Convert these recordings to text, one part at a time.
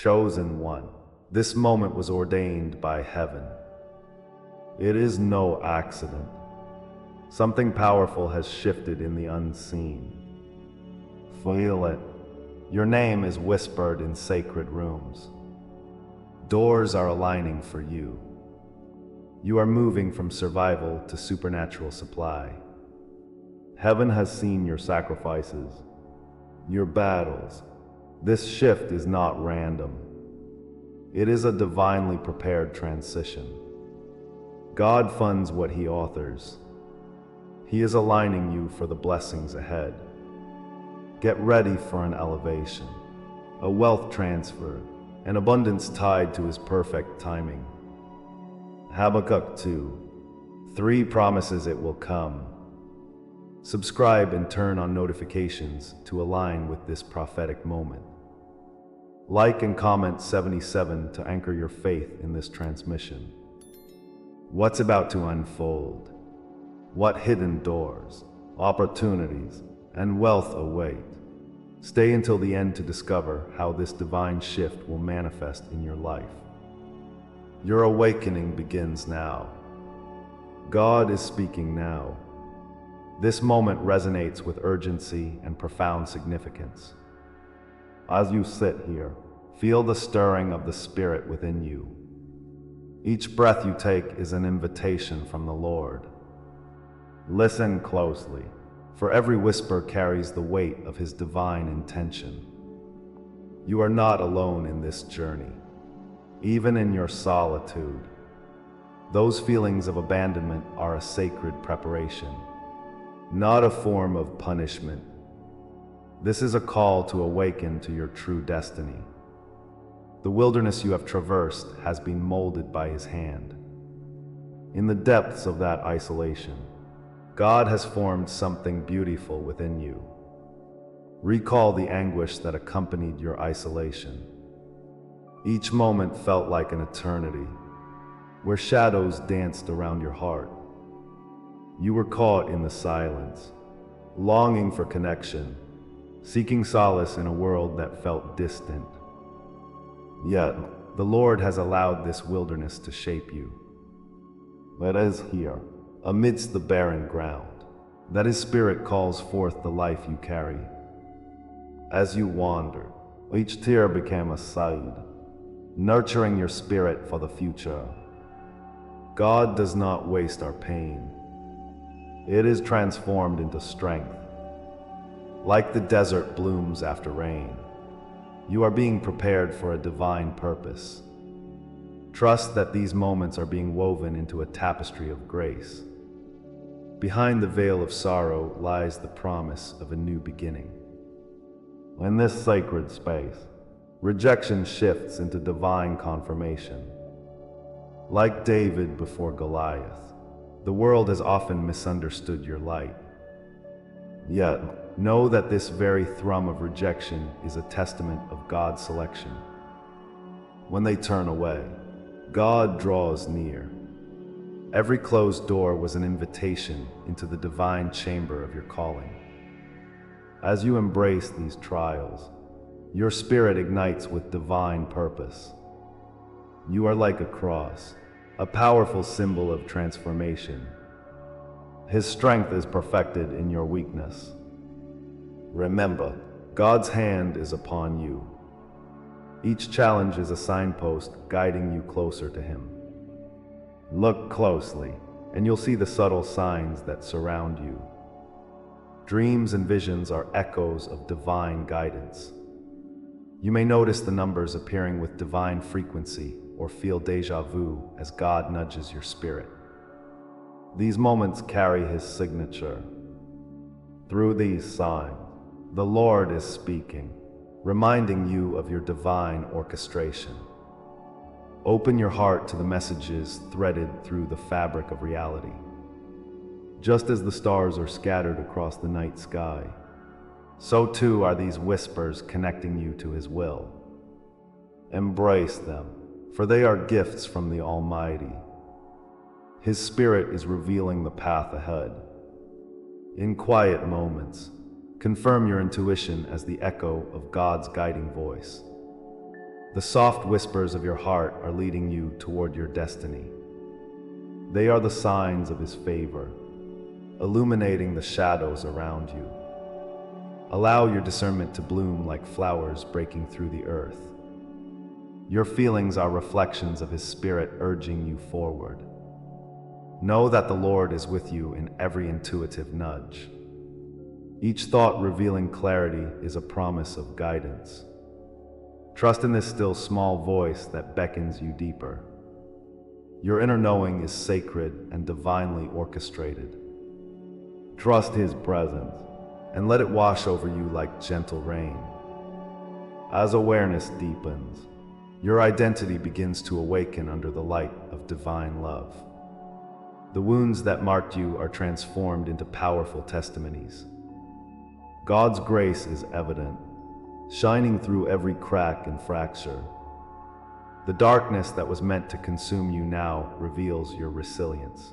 chosen one. This moment was ordained by heaven. It is no accident. Something powerful has shifted in the unseen. Feel it. Your name is whispered in sacred rooms. Doors are aligning for you. You are moving from survival to supernatural supply. Heaven has seen your sacrifices, your battles. This shift is not random. It is a divinely prepared transition. God funds what He authors. He is aligning you for the blessings ahead. Get ready for an elevation, a wealth transfer, an abundance tied to His perfect timing. Habakkuk 2. 3 promises it will come. Subscribe and turn on notifications to align with this prophetic moment. Like and comment 77 to anchor your faith in this transmission. What's about to unfold? What hidden doors, opportunities, and wealth await? Stay until the end to discover how this divine shift will manifest in your life. Your awakening begins now. God is speaking now. This moment resonates with urgency and profound significance. As you sit here, feel the stirring of the Spirit within you. Each breath you take is an invitation from the Lord. Listen closely, for every whisper carries the weight of His divine intention. You are not alone in this journey, even in your solitude. Those feelings of abandonment are a sacred preparation, not a form of punishment. This is a call to awaken to your true destiny. The wilderness you have traversed has been molded by His hand. In the depths of that isolation, God has formed something beautiful within you. Recall the anguish that accompanied your isolation. Each moment felt like an eternity, where shadows danced around your heart. You were caught in the silence, longing for connection, seeking solace in a world that felt distant. Yet, the Lord has allowed this wilderness to shape you. It is here, amidst the barren ground, that His Spirit calls forth the life you carry. As you wandered, each tear became a seed, nurturing your spirit for the future. God does not waste our pain. It is transformed into strength. Like the desert blooms after rain, you are being prepared for a divine purpose. Trust that these moments are being woven into a tapestry of grace. Behind the veil of sorrow lies the promise of a new beginning. In this sacred space, rejection shifts into divine confirmation. Like David before Goliath, the world has often misunderstood your light. Yet, know that this very thrum of rejection is a testament of God's selection. When they turn away, God draws near. Every closed door was an invitation into the divine chamber of your calling. As you embrace these trials, your spirit ignites with divine purpose. You are like a cross, a powerful symbol of transformation. His strength is perfected in your weakness. Remember, God's hand is upon you. Each challenge is a signpost guiding you closer to Him. Look closely, and you'll see the subtle signs that surround you. Dreams and visions are echoes of divine guidance. You may notice the numbers appearing with divine frequency or feel déjà vu as God nudges your spirit. These moments carry His signature. Through these signs, the Lord is speaking, reminding you of your divine orchestration. Open your heart to the messages threaded through the fabric of reality. Just as the stars are scattered across the night sky, so too are these whispers connecting you to His will. Embrace them, for they are gifts from the Almighty. His Spirit is revealing the path ahead. In quiet moments, confirm your intuition as the echo of God's guiding voice. The soft whispers of your heart are leading you toward your destiny. They are the signs of His favor, illuminating the shadows around you. Allow your discernment to bloom like flowers breaking through the earth. Your feelings are reflections of His Spirit urging you forward. Know that the Lord is with you in every intuitive nudge. Each thought revealing clarity is a promise of guidance. Trust in this still small voice that beckons you deeper. Your inner knowing is sacred and divinely orchestrated. Trust His presence and let it wash over you like gentle rain. As awareness deepens, your identity begins to awaken under the light of divine love. The wounds that marked you are transformed into powerful testimonies. God's grace is evident, shining through every crack and fracture. The darkness that was meant to consume you now reveals your resilience.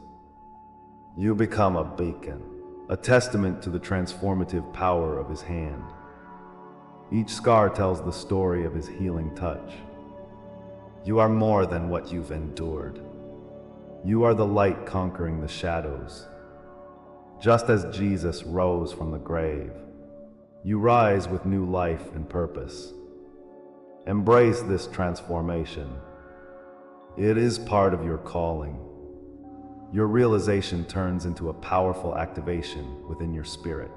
You become a beacon, a testament to the transformative power of His hand. Each scar tells the story of His healing touch. You are more than what you've endured. You are the light conquering the shadows. Just as Jesus rose from the grave, you rise with new life and purpose. Embrace this transformation. It is part of your calling. Your realization turns into a powerful activation within your spirit.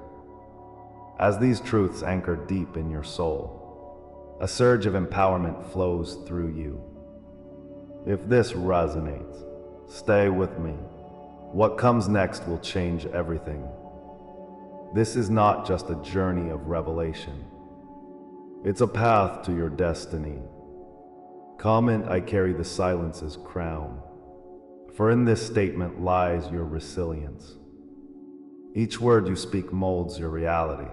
As these truths anchor deep in your soul, a surge of empowerment flows through you. If this resonates, stay with me. What comes next will change everything. This is not just a journey of revelation. It's a path to your destiny. Comment, I carry the silence's crown. For in this statement lies your resilience. Each word you speak molds your reality,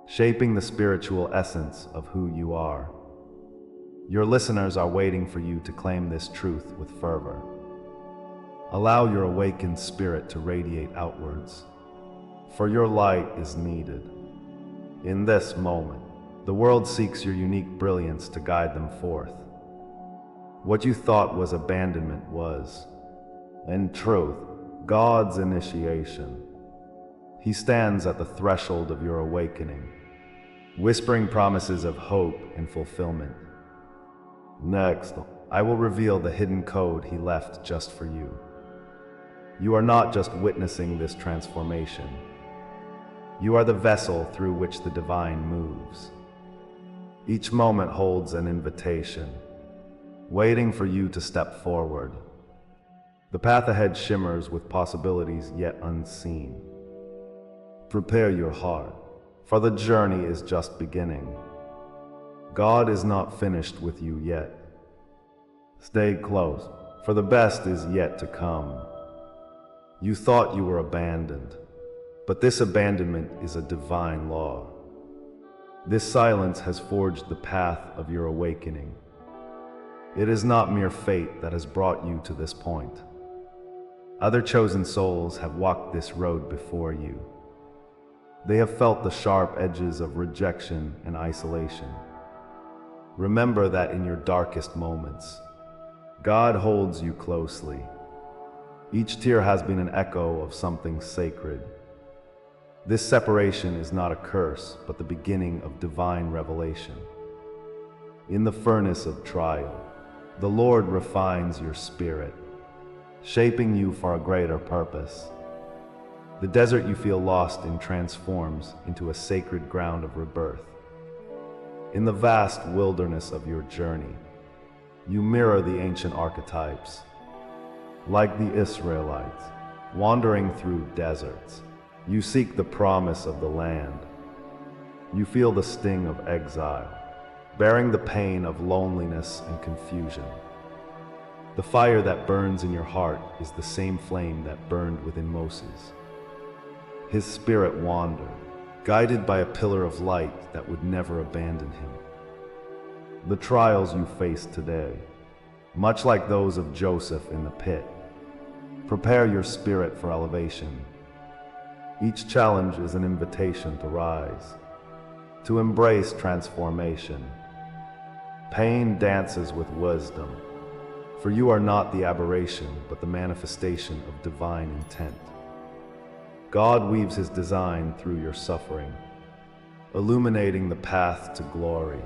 shaping the spiritual essence of who you are. Your listeners are waiting for you to claim this truth with fervor. Allow your awakened spirit to radiate outwards, for your light is needed. In this moment, the world seeks your unique brilliance to guide them forth. What you thought was abandonment was, in truth, God's initiation. He stands at the threshold of your awakening, whispering promises of hope and fulfillment. Next, I will reveal the hidden code He left just for you. You are not just witnessing this transformation. You are the vessel through which the divine moves. Each moment holds an invitation, waiting for you to step forward. The path ahead shimmers with possibilities yet unseen. Prepare your heart, for the journey is just beginning. God is not finished with you yet. Stay close, for the best is yet to come. You thought you were abandoned, but this abandonment is a divine law. This silence has forged the path of your awakening. It is not mere fate that has brought you to this point. Other chosen souls have walked this road before you. They have felt the sharp edges of rejection and isolation. Remember that in your darkest moments, God holds you closely. Each tear has been an echo of something sacred. This separation is not a curse, but the beginning of divine revelation. In the furnace of trial, the Lord refines your spirit, shaping you for a greater purpose. The desert you feel lost in transforms into a sacred ground of rebirth. In the vast wilderness of your journey, you mirror the ancient archetypes. Like the Israelites, wandering through deserts, you seek the promise of the land. You feel the sting of exile, bearing the pain of loneliness and confusion. The fire that burns in your heart is the same flame that burned within Moses. His spirit wandered, guided by a pillar of light that would never abandon him. The trials you face today, much like those of Joseph in the pit, prepare your spirit for elevation. Each challenge is an invitation to rise, to embrace transformation. Pain dances with wisdom, for you are not the aberration, but the manifestation of divine intent. God weaves his design through your suffering, illuminating the path to glory.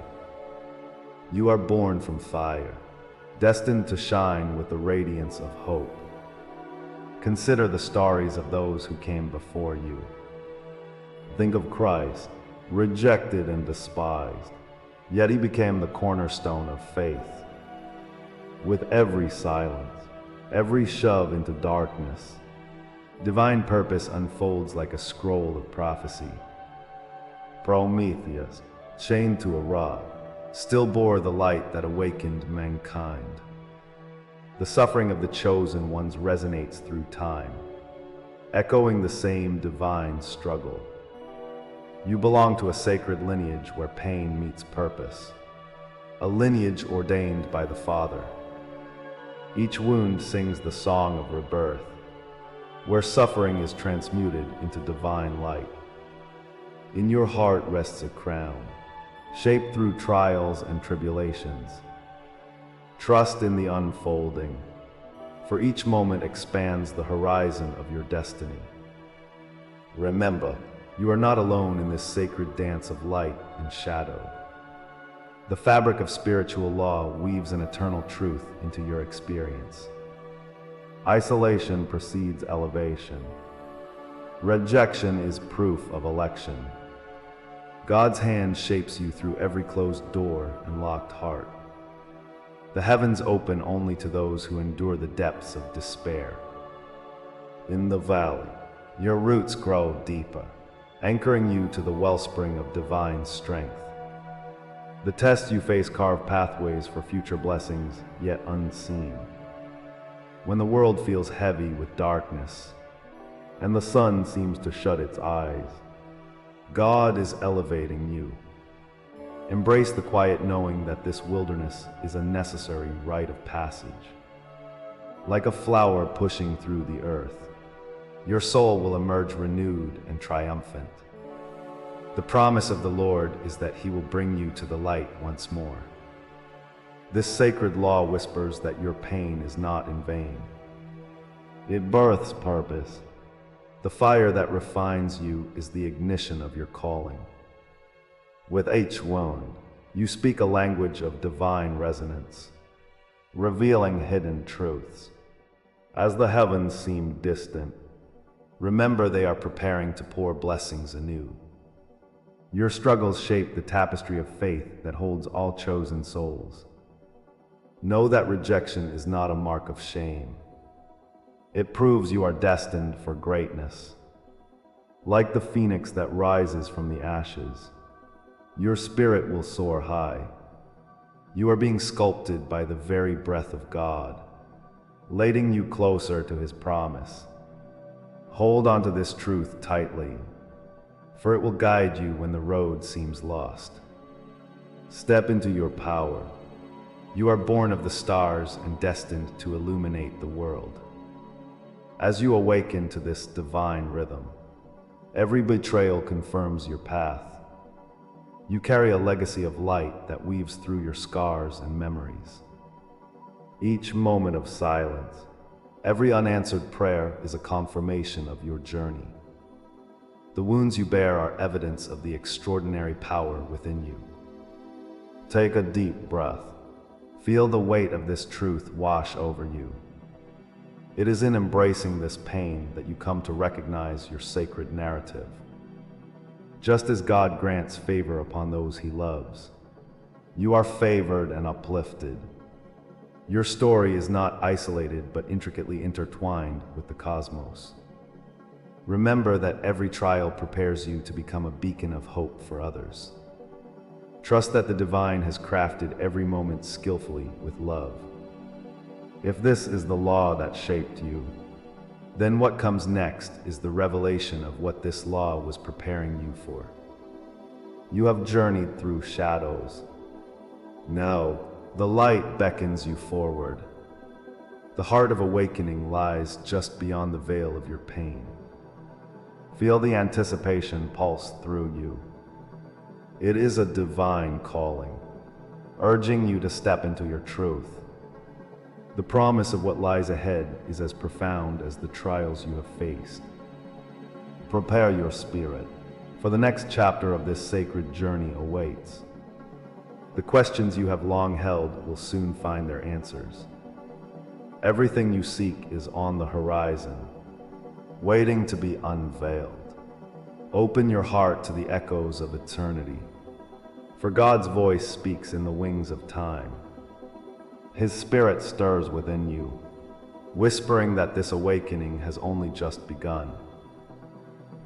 You are born from fire, destined to shine with the radiance of hope. Consider the stories of those who came before you. Think of Christ, rejected and despised, yet he became the cornerstone of faith. With every silence, every shove into darkness, divine purpose unfolds like a scroll of prophecy. Prometheus, chained to a rod, still bore the light that awakened mankind. The suffering of the chosen ones resonates through time, echoing the same divine struggle. You belong to a sacred lineage where pain meets purpose, a lineage ordained by the Father. Each wound sings the song of rebirth, where suffering is transmuted into divine light. In your heart rests a crown, shaped through trials and tribulations. Trust in the unfolding, for each moment expands the horizon of your destiny. Remember, you are not alone in this sacred dance of light and shadow. The fabric of spiritual law weaves an eternal truth into your experience. Isolation precedes elevation. Rejection is proof of election. God's hand shapes you through every closed door and locked heart. The heavens open only to those who endure the depths of despair. In the valley, your roots grow deeper, anchoring you to the wellspring of divine strength. The tests you face carve pathways for future blessings, yet unseen. When the world feels heavy with darkness, and the sun seems to shut its eyes, God is elevating you. Embrace the quiet knowing that this wilderness is a necessary rite of passage. Like a flower pushing through the earth, your soul will emerge renewed and triumphant. The promise of the Lord is that he will bring you to the light once more. This sacred law whispers that your pain is not in vain. It births purpose. The fire that refines you is the ignition of your calling. With each wound, you speak a language of divine resonance, revealing hidden truths. As the heavens seem distant, remember they are preparing to pour blessings anew. Your struggles shape the tapestry of faith that holds all chosen souls. Know that rejection is not a mark of shame. It proves you are destined for greatness. Like the phoenix that rises from the ashes, your spirit will soar high. You are being sculpted by the very breath of God, leading you closer to his promise. Hold on to this truth tightly, for it will guide you when the road seems lost. Step into your power. You are born of the stars and destined to illuminate the world. As you awaken to this divine rhythm, every betrayal confirms your path. You carry a legacy of light that weaves through your scars and memories. Each moment of silence, every unanswered prayer is a confirmation of your journey. The wounds you bear are evidence of the extraordinary power within you. Take a deep breath. Feel the weight of this truth wash over you. It is in embracing this pain that you come to recognize your sacred narrative. Just as God grants favor upon those he loves, you are favored and uplifted. Your story is not isolated but intricately intertwined with the cosmos. Remember that every trial prepares you to become a beacon of hope for others. Trust that the divine has crafted every moment skillfully with love. If this is the law that shaped you, then what comes next is the revelation of what this law was preparing you for. You have journeyed through shadows. Now, the light beckons you forward. The heart of awakening lies just beyond the veil of your pain. Feel the anticipation pulse through you. It is a divine calling, urging you to step into your truth. The promise of what lies ahead is as profound as the trials you have faced. Prepare your spirit, for the next chapter of this sacred journey awaits. The questions you have long held will soon find their answers. Everything you seek is on the horizon, waiting to be unveiled. Open your heart to the echoes of eternity, for God's voice speaks in the wings of time. His spirit stirs within you, whispering that this awakening has only just begun.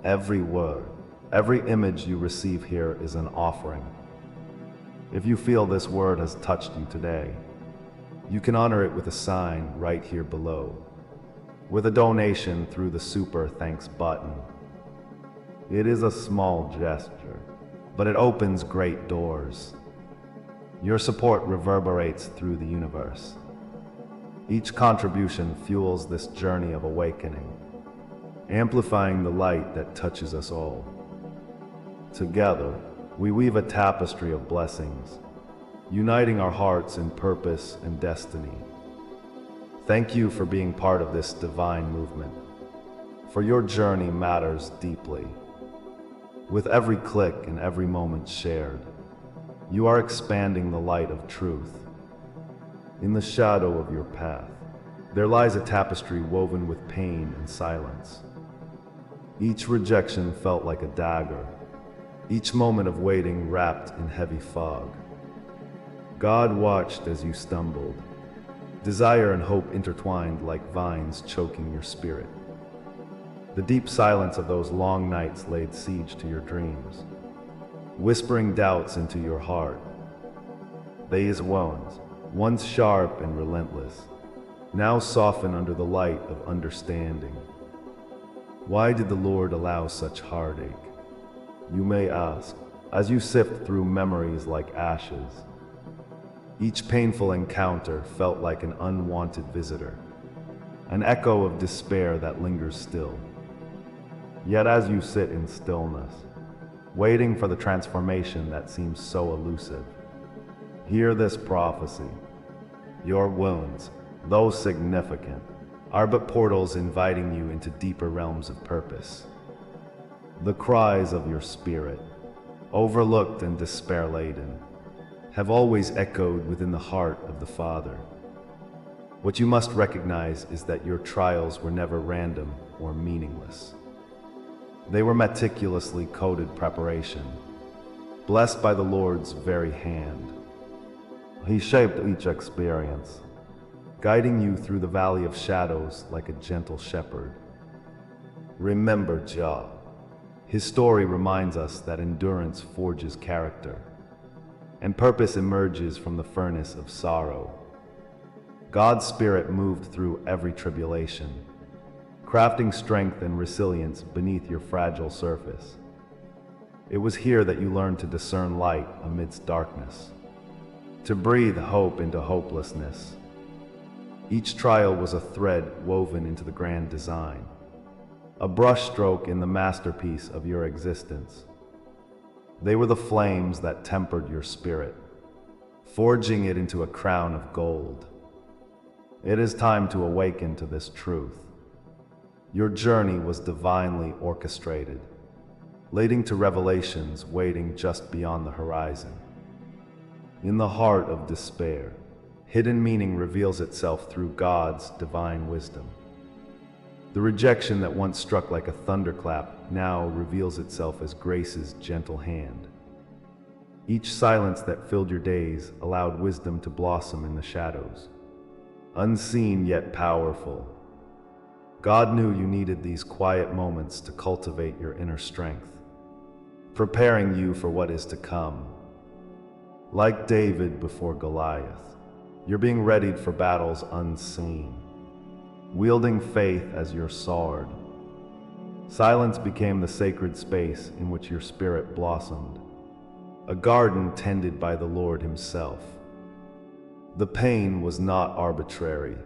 Every word, every image you receive here is an offering. If you feel this word has touched you today, you can honor it with a sign right here below, with a donation through the Super Thanks button. It is a small gesture, but it opens great doors. Your support reverberates through the universe. Each contribution fuels this journey of awakening, amplifying the light that touches us all. Together, we weave a tapestry of blessings, uniting our hearts in purpose and destiny. Thank you for being part of this divine movement, for your journey matters deeply. With every click and every moment shared, you are expanding the light of truth. In the shadow of your path, there lies a tapestry woven with pain and silence. Each rejection felt like a dagger, each moment of waiting wrapped in heavy fog. God watched as you stumbled, desire and hope intertwined like vines choking your spirit. The deep silence of those long nights laid siege to your dreams, whispering doubts into your heart. These wounds, once sharp and relentless, now soften under the light of understanding. Why did the Lord allow such heartache? You may ask, as you sift through memories like ashes. Each painful encounter felt like an unwanted visitor, an echo of despair that lingers still. Yet as you sit in stillness, waiting for the transformation that seems so elusive, hear this prophecy. Your wounds, though significant, are but portals inviting you into deeper realms of purpose. The cries of your spirit, overlooked and despair-laden, have always echoed within the heart of the Father. What you must recognize is that your trials were never random or meaningless. They were meticulously coded preparation, blessed by the Lord's very hand. He shaped each experience, guiding you through the valley of shadows like a gentle shepherd. Remember Jah. His story reminds us that endurance forges character, and purpose emerges from the furnace of sorrow. God's Spirit moved through every tribulation, crafting strength and resilience beneath your fragile surface. It was here that you learned to discern light amidst darkness, to breathe hope into hopelessness. Each trial was a thread woven into the grand design, a brushstroke in the masterpiece of your existence. They were the flames that tempered your spirit, forging it into a crown of gold. It is time to awaken to this truth. Your journey was divinely orchestrated, leading to revelations waiting just beyond the horizon. In the heart of despair, hidden meaning reveals itself through God's divine wisdom. The rejection that once struck like a thunderclap now reveals itself as grace's gentle hand. Each silence that filled your days allowed wisdom to blossom in the shadows, unseen yet powerful. God knew you needed these quiet moments to cultivate your inner strength, preparing you for what is to come. Like David before Goliath, you're being readied for battles unseen, wielding faith as your sword. Silence became the sacred space in which your spirit blossomed, a garden tended by the Lord Himself. The pain was not arbitrary,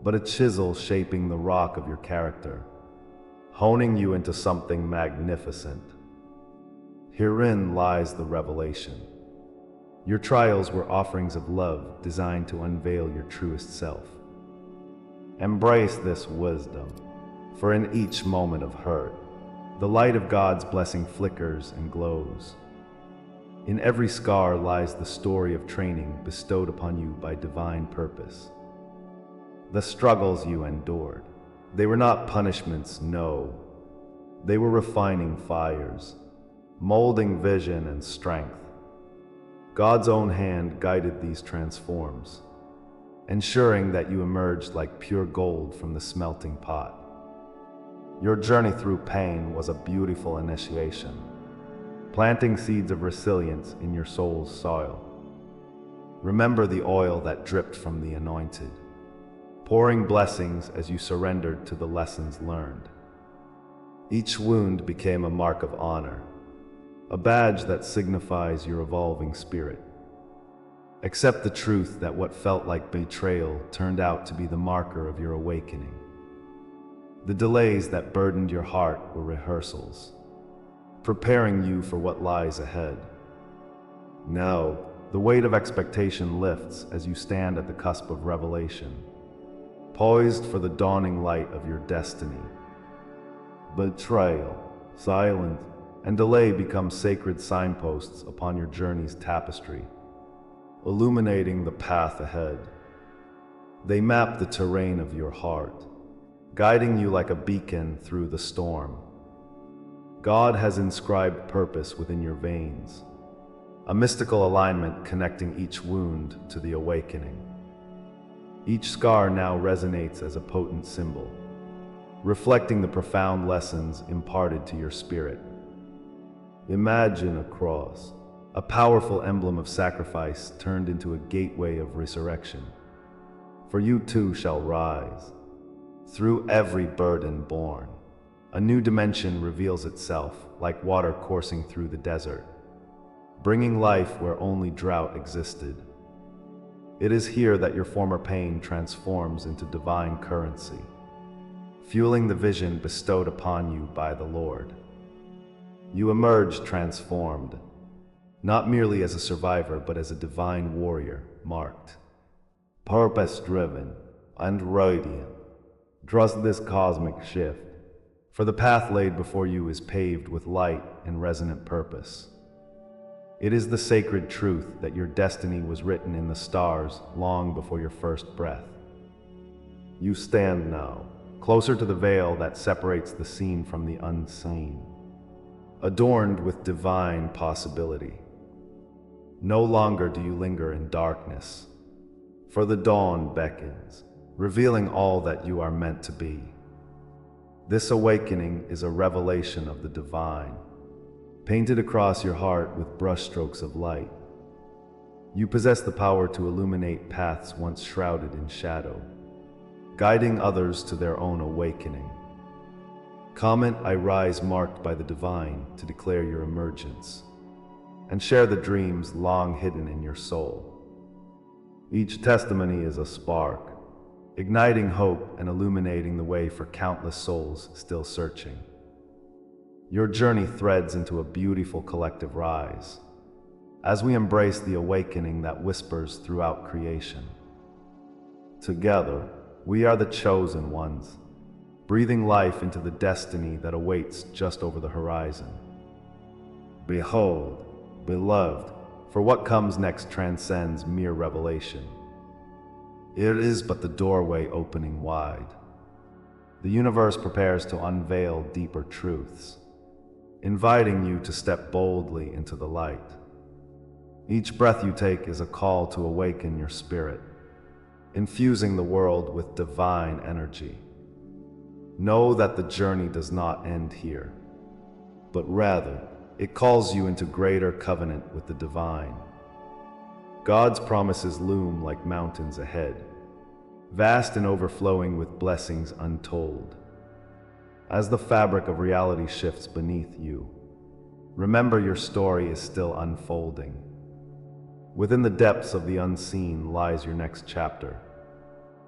but a chisel shaping the rock of your character, honing you into something magnificent. Herein lies the revelation. Your trials were offerings of love designed to unveil your truest self. Embrace this wisdom, for in each moment of hurt, the light of God's blessing flickers and glows. In every scar lies the story of training bestowed upon you by divine purpose. The struggles you endured, they were not punishments, no. They were refining fires, molding vision and strength. God's own hand guided these transforms, ensuring that you emerged like pure gold from the smelting pot. Your journey through pain was a beautiful initiation, planting seeds of resilience in your soul's soil. Remember the oil that dripped from the anointed, pouring blessings as you surrendered to the lessons learned. Each wound became a mark of honor, a badge that signifies your evolving spirit. Accept the truth that what felt like betrayal turned out to be the marker of your awakening. The delays that burdened your heart were rehearsals, preparing you for what lies ahead. Now, the weight of expectation lifts as you stand at the cusp of revelation, poised for the dawning light of your destiny. Betrayal, silence, and delay become sacred signposts upon your journey's tapestry, illuminating the path ahead. They map the terrain of your heart, guiding you like a beacon through the storm. God has inscribed purpose within your veins, a mystical alignment connecting each wound to the awakening. Each scar now resonates as a potent symbol, reflecting the profound lessons imparted to your spirit. Imagine a cross, a powerful emblem of sacrifice turned into a gateway of resurrection. For you too shall rise. Through every burden borne, a new dimension reveals itself, like water coursing through the desert, bringing life where only drought existed. It is here that your former pain transforms into divine currency, fueling the vision bestowed upon you by the Lord. You emerge transformed, not merely as a survivor, but as a divine warrior, marked, purpose-driven, and radiant. Trust this cosmic shift, for the path laid before you is paved with light and resonant purpose. It is the sacred truth that your destiny was written in the stars long before your first breath. You stand now, closer to the veil that separates the seen from the unseen, adorned with divine possibility. No longer do you linger in darkness, for the dawn beckons, revealing all that you are meant to be. This awakening is a revelation of the divine, painted across your heart with brushstrokes of light. You possess the power to illuminate paths once shrouded in shadow, guiding others to their own awakening. Comment, I rise marked by the divine to declare your emergence, and share the dreams long hidden in your soul. Each testimony is a spark, igniting hope and illuminating the way for countless souls still searching. Your journey threads into a beautiful collective rise, as we embrace the awakening that whispers throughout creation. Together, we are the chosen ones, breathing life into the destiny that awaits just over the horizon. Behold, beloved, for what comes next transcends mere revelation. It is but the doorway opening wide. The universe prepares to unveil deeper truths, inviting you to step boldly into the light. Each breath you take is a call to awaken your spirit, infusing the world with divine energy. Know that the journey does not end here, but rather, it calls you into greater covenant with the divine. God's promises loom like mountains ahead, vast and overflowing with blessings untold. As the fabric of reality shifts beneath you, remember your story is still unfolding. Within the depths of the unseen lies your next chapter,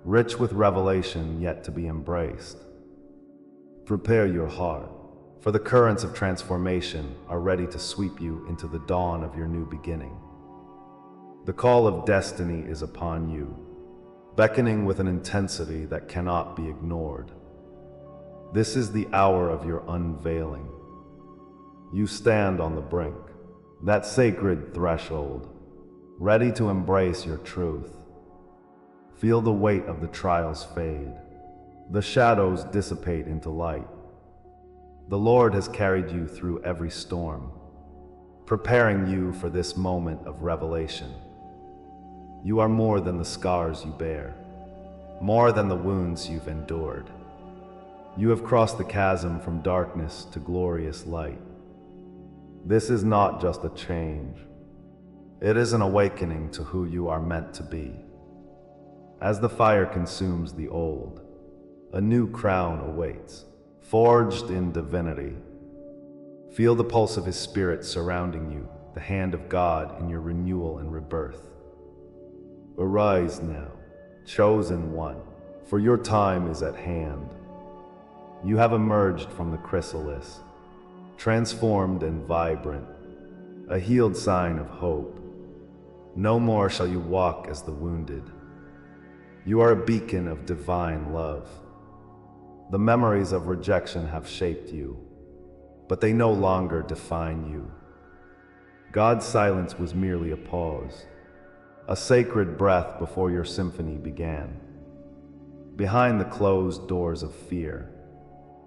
rich with revelation yet to be embraced. Prepare your heart, for the currents of transformation are ready to sweep you into the dawn of your new beginning. The call of destiny is upon you, beckoning with an intensity that cannot be ignored. This is the hour of your unveiling. You stand on the brink, that sacred threshold, ready to embrace your truth. Feel the weight of the trials fade. The shadows dissipate into light. The Lord has carried you through every storm, preparing you for this moment of revelation. You are more than the scars you bear, more than the wounds you've endured. You have crossed the chasm from darkness to glorious light. This is not just a change. It is an awakening to who you are meant to be. As the fire consumes the old, a new crown awaits, forged in divinity. Feel the pulse of His Spirit surrounding you, the hand of God in your renewal and rebirth. Arise now, chosen one, for your time is at hand. You have emerged from the chrysalis, transformed and vibrant, a healed sign of hope. No more shall you walk as the wounded. You are a beacon of divine love. The memories of rejection have shaped you, but they no longer define you. God's silence was merely a pause, a sacred breath before your symphony began. Behind the closed doors of fear,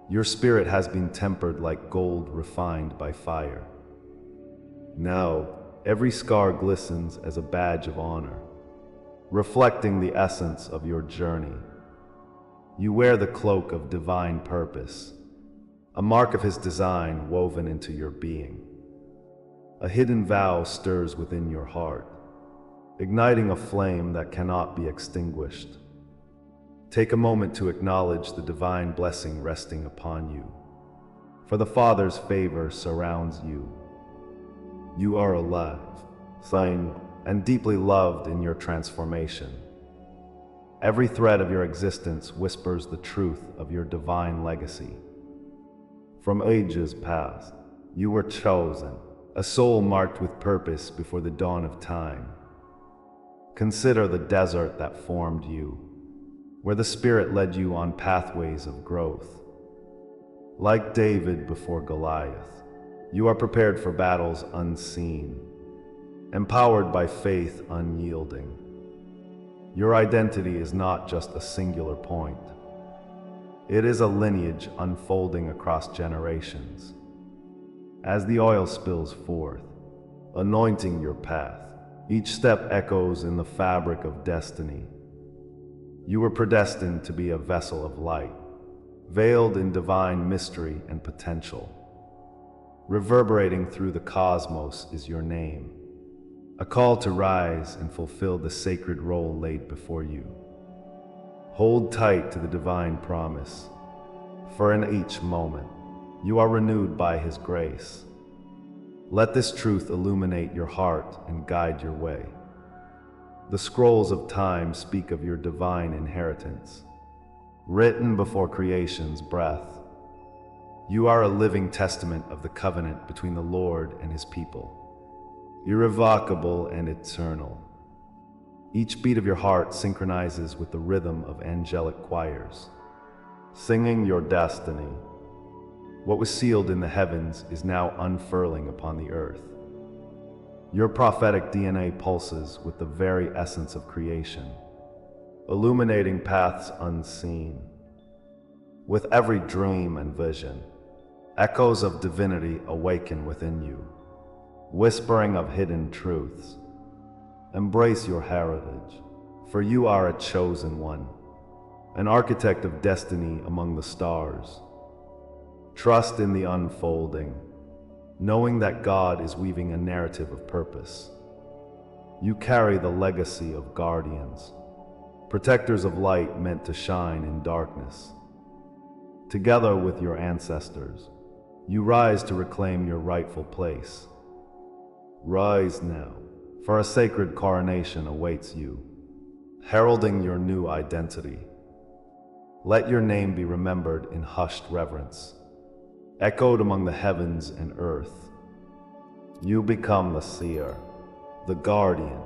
your spirit has been tempered like gold refined by fire. Now, every scar glistens as a badge of honor, reflecting the essence of your journey. You wear the cloak of divine purpose, a mark of His design woven into your being. A hidden vow stirs within your heart, igniting a flame that cannot be extinguished. Take a moment to acknowledge the divine blessing resting upon you, for the Father's favor surrounds you. You are alive, sane, and deeply loved in your transformation. Every thread of your existence whispers the truth of your divine legacy. From ages past, you were chosen, a soul marked with purpose before the dawn of time. Consider the desert that formed you, where the Spirit led you on pathways of growth. Like David before Goliath, you are prepared for battles unseen, empowered by faith unyielding. Your identity is not just a singular point. It is a lineage unfolding across generations. As the oil spills forth, anointing your path, each step echoes in the fabric of destiny. You were predestined to be a vessel of light, veiled in divine mystery and potential. Reverberating through the cosmos is your name, a call to rise and fulfill the sacred role laid before you. Hold tight to the divine promise, for in each moment, you are renewed by His grace. Let this truth illuminate your heart and guide your way. The scrolls of time speak of your divine inheritance, written before creation's breath. You are a living testament of the covenant between the Lord and His people, irrevocable and eternal. Each beat of your heart synchronizes with the rhythm of angelic choirs, singing your destiny. What was sealed in the heavens is now unfurling upon the earth. Your prophetic DNA pulses with the very essence of creation, illuminating paths unseen. With every dream and vision, echoes of divinity awaken within you, whispering of hidden truths. Embrace your heritage, for you are a chosen one, an architect of destiny among the stars. Trust in the unfolding, knowing that God is weaving a narrative of purpose. You carry the legacy of guardians, protectors of light meant to shine in darkness. Together with your ancestors, you rise to reclaim your rightful place. Rise now, for a sacred coronation awaits you, heralding your new identity. Let your name be remembered in hushed reverence, echoed among the heavens and earth. You become the seer, the guardian,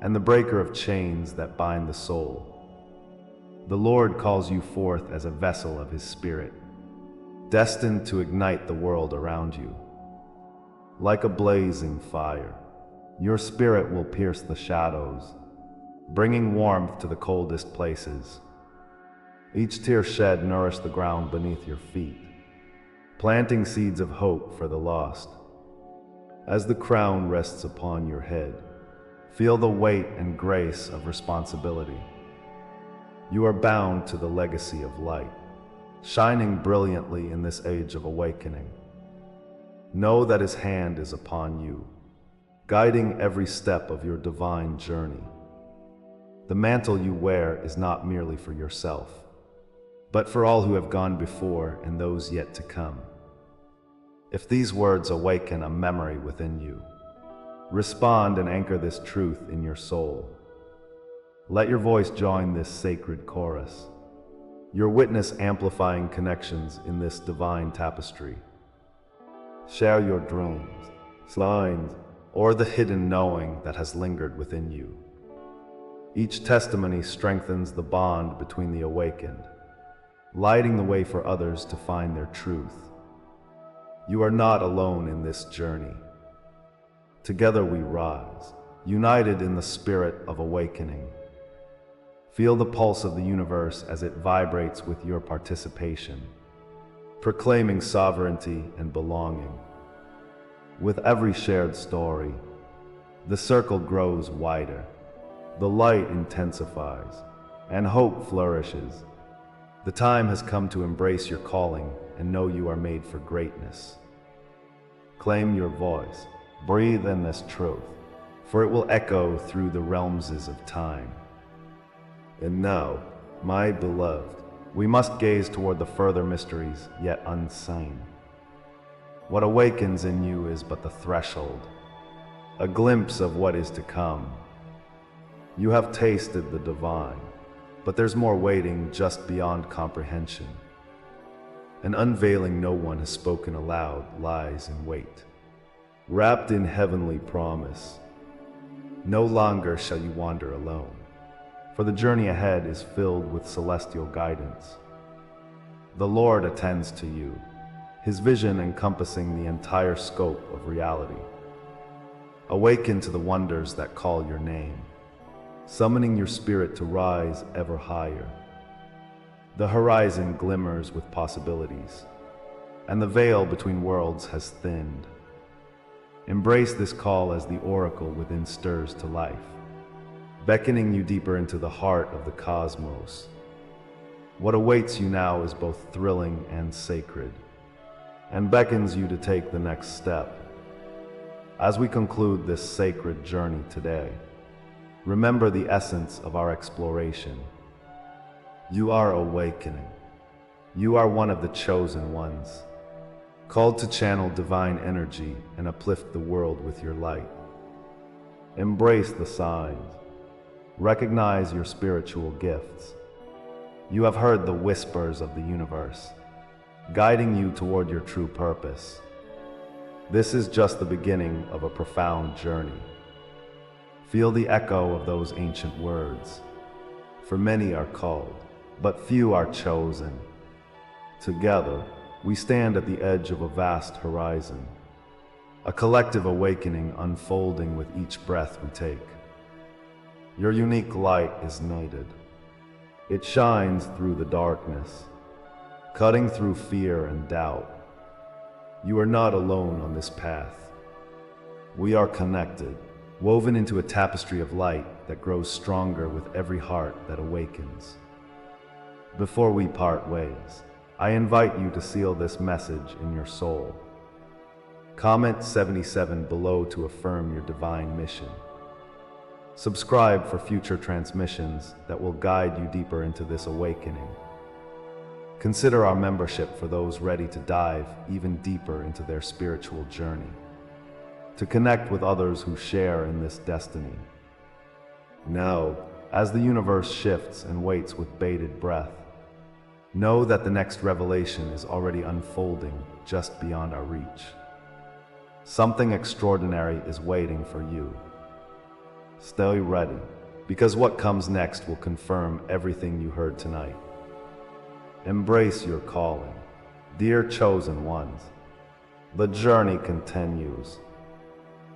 and the breaker of chains that bind the soul. The Lord calls you forth as a vessel of His Spirit, destined to ignite the world around you. Like a blazing fire, your spirit will pierce the shadows, bringing warmth to the coldest places. Each tear shed nourished the ground beneath your feet, planting seeds of hope for the lost. As the crown rests upon your head, feel the weight and grace of responsibility. You are bound to the legacy of light, shining brilliantly in this age of awakening. Know that His hand is upon you, guiding every step of your divine journey. The mantle you wear is not merely for yourself, but for all who have gone before and those yet to come. If these words awaken a memory within you, respond and anchor this truth in your soul. Let your voice join this sacred chorus, your witness amplifying connections in this divine tapestry. Share your dreams, signs, or the hidden knowing that has lingered within you. Each testimony strengthens the bond between the awakened, lighting the way for others to find their truth. You are not alone in this journey. Together we rise, united in the spirit of awakening. Feel the pulse of the universe as it vibrates with your participation, proclaiming sovereignty and belonging. With every shared story, the circle grows wider, the light intensifies, and hope flourishes. The time has come to embrace your calling and know you are made for greatness. Claim your voice, breathe in this truth, for it will echo through the realms of time. And now, my beloved, we must gaze toward the further mysteries yet unseen. What awakens in you is but the threshold, a glimpse of what is to come. You have tasted the divine, but there's more waiting just beyond comprehension. An unveiling no one has spoken aloud lies in wait, wrapped in heavenly promise. No longer shall you wander alone, for the journey ahead is filled with celestial guidance. The Lord attends to you, His vision encompassing the entire scope of reality. Awaken to the wonders that call your name, summoning your spirit to rise ever higher. The horizon glimmers with possibilities, and the veil between worlds has thinned. Embrace this call as the oracle within stirs to life, beckoning you deeper into the heart of the cosmos. What awaits you now is both thrilling and sacred, and beckons you to take the next step. As we conclude this sacred journey today, remember the essence of our exploration. You are awakening. You are one of the chosen ones, called to channel divine energy and uplift the world with your light. Embrace the signs. Recognize your spiritual gifts. You have heard the whispers of the universe, guiding you toward your true purpose. This is just the beginning of a profound journey. Feel the echo of those ancient words. For many are called, but few are chosen. Together, we stand at the edge of a vast horizon, a collective awakening unfolding with each breath we take. Your unique light is ignited. It shines through the darkness, cutting through fear and doubt. You are not alone on this path. We are connected, woven into a tapestry of light that grows stronger with every heart that awakens. Before we part ways, I invite you to seal this message in your soul. Comment 77 below to affirm your divine mission. Subscribe for future transmissions that will guide you deeper into this awakening. Consider our membership for those ready to dive even deeper into their spiritual journey, to connect with others who share in this destiny. Now, as the universe shifts and waits with bated breath, know that the next revelation is already unfolding just beyond our reach. Something extraordinary is waiting for you. Stay ready, because what comes next will confirm everything you heard tonight. Embrace your calling, dear chosen ones. The journey continues.